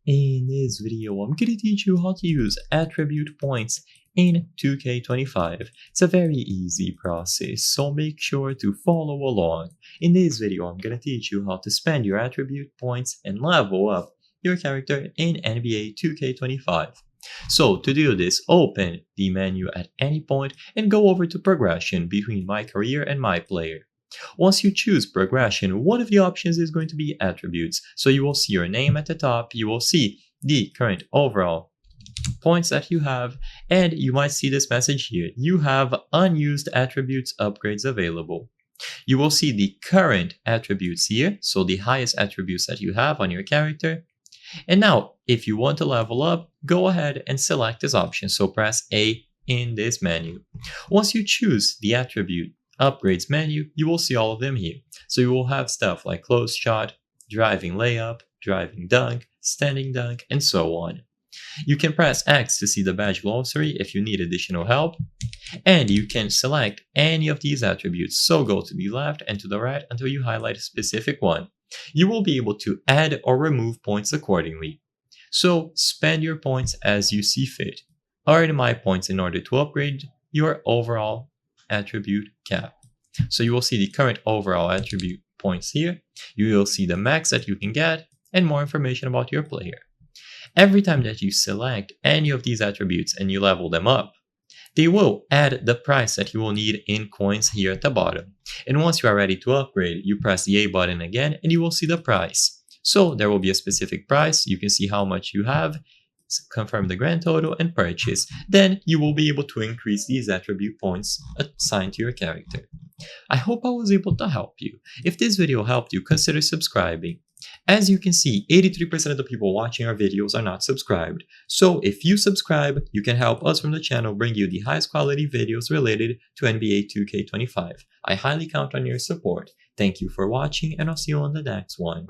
In this video, I'm going to teach you how to use attribute points in 2K25. It's a very easy process, so make sure to follow along. In this video, I'm going to teach you how to spend your attribute points and level up your character in NBA 2K25. So to do this, open the menu at any point and go over to progression between my career and my player. Once you choose progression, one of the options is going to be attributes. So you will see your name at the top, you will see the current overall points that you have, and you might see this message here. You have unused attributes upgrades available. You will see the current attributes here, so the highest attributes that you have on your character. And now, if you want to level up, go ahead and select this option. So press A in this menu. Once you choose the attribute upgrades menu, you will see all of them here. So you will have stuff like close shot, driving layup, driving dunk, standing dunk, and so on. You can press X to see the badge glossary if you need additional help, and you can select any of these attributes. So go to the left and to the right until you highlight a specific one. You will be able to add or remove points accordingly. So spend your points as you see fit. Earn my points in order to upgrade your overall attribute cap. So you will see the current overall attribute points here. You will see the max that you can get and more information about your player. Every time that you select any of these attributes and you level them up, they will add the price that you will need in coins here at the bottom. And once you are ready to upgrade, you press the A button again and you will see the price. So there will be a specific price. You can see how much you have, confirm the grand total, and purchase. Then you will be able to increase these attribute points assigned to your character. I hope I was able to help you. If this video helped you, consider subscribing. As you can see, 83% of the people watching our videos are not subscribed. So if you subscribe, you can help us from the channel bring you the highest quality videos related to NBA 2K25. I highly count on your support. Thank you for watching, and I'll see you on the next one.